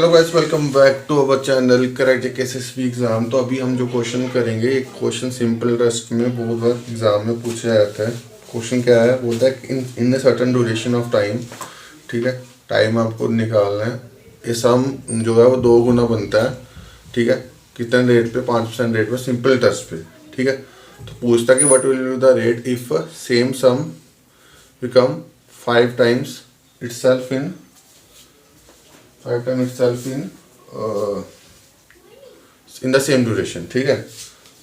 Hello guys, welcome back to our channel correct SSB exam. तो अभी हम जो क्वेश्चन करेंगे, एक क्वेश्चन सिंपल टेस्ट में बहुत बार एग्ज़ाम में पूछा जाता है। क्वेश्चन क्या है, बोलता है in certain duration of time. ठीक है, टाइम आपको निकालना है। ये सम जो है वो 2 गुना बनता है। ठीक है, कितने रेट पे? 5% रेट पे, सिंपल टेस्ट पे। ठीक है, तो पूछता है कि what will be the rate if same sum become 5 times itself in 5 time itself in the same duration। ठीक है,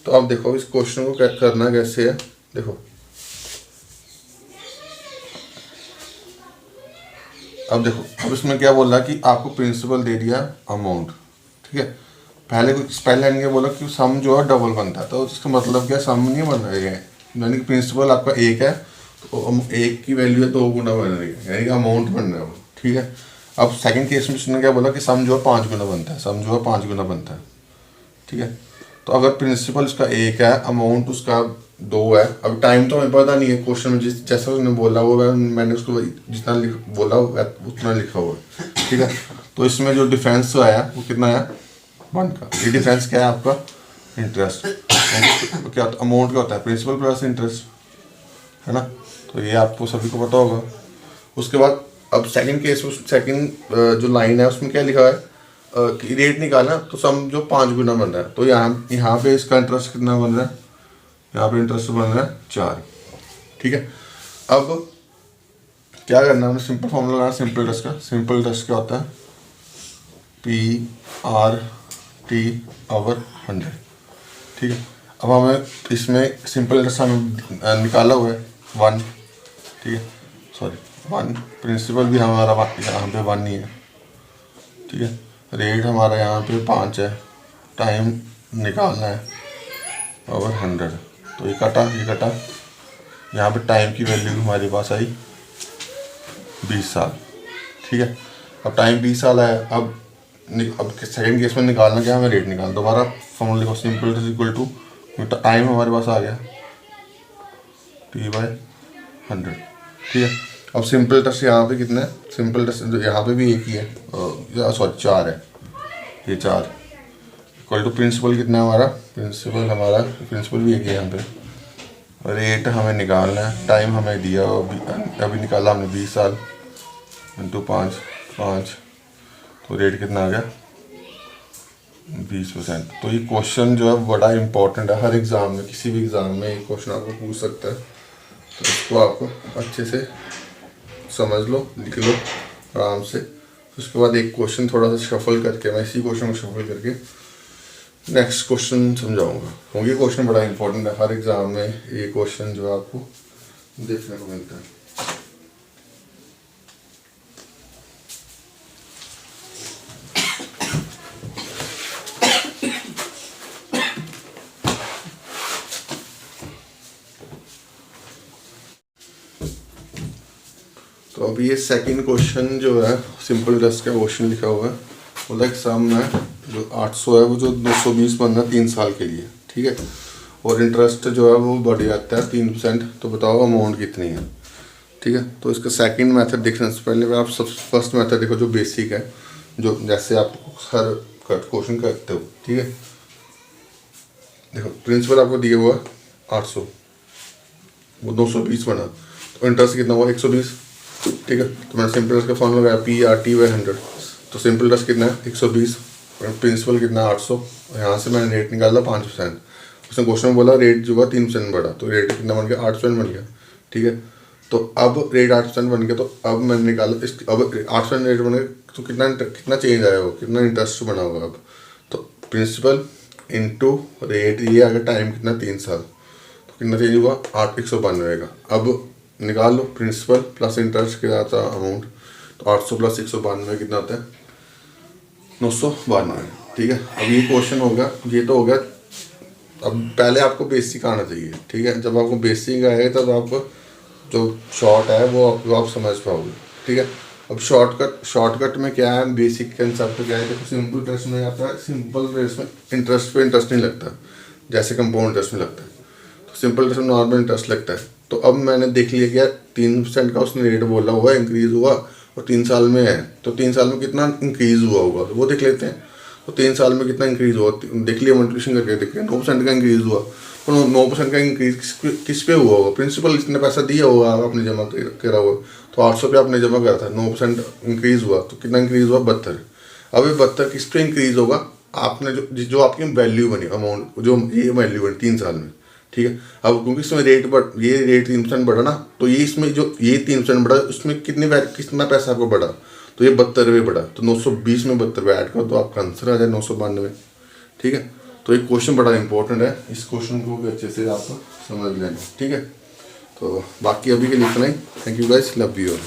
तो अब देखो इस क्वेश्चन को क्या करना कैसे है। देखो अब देखो, अब इसमें क्या बोला कि आपको प्रिंसिपल दे दिया अमाउंट। ठीक है, पहले लाइन क्या बोला कि सम जो है डबल बनता है, तो इसका मतलब क्या, सम नहीं बन रही है, यानी कि प्रिंसिपल आपका 1 है तो एक की वैल्यू है 2 गुना बन रही है, यानी कि अमाउंट बन रहा है वो। ठीक है, अब सेकंड केस में उसने क्या बोला कि सम जो है 5 गुना बनता है, सम जो है 5 गुना बनता है। ठीक है, तो अगर प्रिंसिपल उसका 1 है, अमाउंट उसका 2 है। अब टाइम तो हमें पता नहीं है, क्वेश्चन में जैसा उसने बोला वो मैंने उसको जितना बोला उतना लिखा हुआ है। ठीक है, तो इसमें जो डिफरेंस आया वो कितना है, 1 का। ये डिफरेंस क्या है आपका, इंटरेस्ट। क्या अमाउंट क्या होता है, प्रिंसिपल प्लस इंटरेस्ट, है ना। तो ये आपको सभी को पता होगा। उसके बाद अब सेकंड केस, सेकंड जो लाइन है उसमें क्या लिखा है कि रेट निकालना, तो सम जो 5 गुना बन रहा है, तो यहाँ पे इसका इंटरेस्ट कितना बन रहा है, यहाँ पे इंटरेस्ट बन रहा है 4। ठीक है, अब क्या करना है, हमें सिंपल फॉर्मूला लगाना सिंपल इंटरेस्ट का। सिंपल इंटरेस्ट क्या होता है, PRT/100। ठीक है, अब हमें इसमें सिंपल इंटरेस्ट हमें निकाला हुआ है 1। ठीक है, सॉरी 1, प्रिंसिपल भी हमारा यहाँ पे 1 ही है। ठीक है, रेट हमारा यहाँ पे 5 है, टाइम निकालना है ओवर 100। तो ये कटा, यहाँ पे टाइम की वैल्यू हमारे पास आई 20 साल। ठीक है, अब टाइम 20 साल आया। अब सेकंड केस में निकालना क्या, हमें रेट निकालना। दोबारा फॉर्मूला लिखो, simple is equal to time हमारे पास आ गया T/100। ठीक है, अब सिंपल टेस्ट यहाँ पे कितना है, सिंपल टेस्ट यहाँ पे भी 1 ही है, सॉरी 4 है, ये 4 इक्वल टू प्रिंसिपल कितना है हमारा, प्रिंसिपल भी 1 है यहाँ पे। रेट हमें निकालना है, टाइम हमें दिया अभी निकाला हमने 20 साल इंटू 5, तो रेट कितना आ गया 20%। तो ये क्वेश्चन जो है बड़ा इंपॉर्टेंट है, हर एग्ज़ाम में, किसी भी एग्ज़ाम में ये क्वेश्चन आपको पूछ सकता है। तो इसको आपको अच्छे से समझ लो, लिख लो आराम से। उसके बाद एक क्वेश्चन थोड़ा सा शफल करके, मैं इसी क्वेश्चन को शफल करके नेक्स्ट क्वेश्चन समझाऊंगा, क्योंकि क्वेश्चन बड़ा इंपॉर्टेंट है, हर एग्ज़ाम में ये क्वेश्चन जो है आपको देखने को मिलता है। तो अभी ये सेकंड क्वेश्चन जो है सिंपल इंटरेस्ट का क्वेश्चन लिखा हुआ है। बोला एक सम है जो 800 है, वो जो 220 बन रहा है 3 साल के लिए। ठीक है, और इंटरेस्ट जो है वो बढ़ जाता है 3%। तो बताओ अमाउंट कितनी है। ठीक है, तो इसका सेकंड मेथड देखने से पहले आप सब फर्स्ट मेथड देखो जो बेसिक है, जो जैसे आप हर क्वेश्चन करते हो। ठीक है, देखो प्रिंसिपल आपको दिया हुआ 800, वो 220 बना, तो इंटरेस्ट कितना हुआ 120। ठीक है, तो मैंने सिंपल इंटरेस्ट का फॉर्मूला लगाया PRT/100। तो सिंपल इंटरेस्ट कितना है 120, प्रिंसिपल कितना है 800, यहाँ से मैंने रेट निकाला 5%। उसने क्वेश्चन में बोला रेट जो है 3% बढ़ा, तो रेट कितना बन गया 8% बन गया। ठीक है, तो अब रेट 8% बन गया, तो अब मैंने निकाला अब 8% रेट बन गया, तो कितना चेंज आया हो, कितना इंटरेस्ट बना होगा। अब तो प्रिंसिपल इंटू रेट, ये अगर टाइम कितना 3 साल, तो कितना चेंज हुआ 192 का। अब निकाल लो प्रिंसिपल प्लस इंटरेस्ट कितना आता है अमाउंट, तो 800 प्लस 192 कितना होता है 992। ठीक है, अब ये क्वेश्चन होगा, ये तो होगा। अब पहले आपको बेसिक आना चाहिए। ठीक है, जब आपको बेसिक आएगा तब आपको जो शॉर्ट है वो आप समझ पाओगे। ठीक है, अब शॉर्टकट में क्या है, बेसिक कंसेप्ट क्या है, देखो सिंपल इंटरेस्ट में आता है, सिंपल इंटरेस्ट में इंटरेस्ट पे इंटरेस्ट नहीं लगता जैसे कंपाउंड इंटरेस्ट में लगता है। तो सिंपल इंटरेस्ट में नॉर्मल इंटरेस्ट लगता है। तो अब मैंने देख लिया कि 3% का उसने रेट बोला हुआ, इंक्रीज हुआ, और 3 साल में है, तो 3 साल में कितना इंक्रीज़ हुआ होगा तो वो देख लेते हैं। तो 3 साल में कितना इंक्रीज़ हुआ देख लिया, मल्टीप्लिकेशन करके देख लिया, 9% का इंक्रीज़ हुआ। तो 9% का इंक्रीज किस पे हुआ होगा? प्रिंसिपल इतने पैसा दिया होगा आपने जमा करा हुआ, तो 800 रुपये आपने जमा करा था, 9% इंक्रीज़ हुआ तो कितना इंक्रीज़ हुआ? 72। अब ये 72 किस पे इंक्रीज़ होगा? आपने जो आपकी वैल्यू बनी, अमाउंट जो ये वैल्यू बनी 3 साल में, ठीक है। अब क्योंकि इसमें ये रेट 3% बढ़ा ना, तो ये इसमें जो ये 3% बढ़ा उसमें कितना पैसा आपको बढ़ा? तो ये 72 बढ़ा। तो 920 में 72 ऐड कर दो, आपका आंसर आ जाए 992, ठीक है। तो ये क्वेश्चन बड़ा इंपॉर्टेंट है, इस क्वेश्चन को भी अच्छे से आप समझ लेना, ठीक है। तो बाकी अभी के लिए इतना ही। Thank you guys, love you all.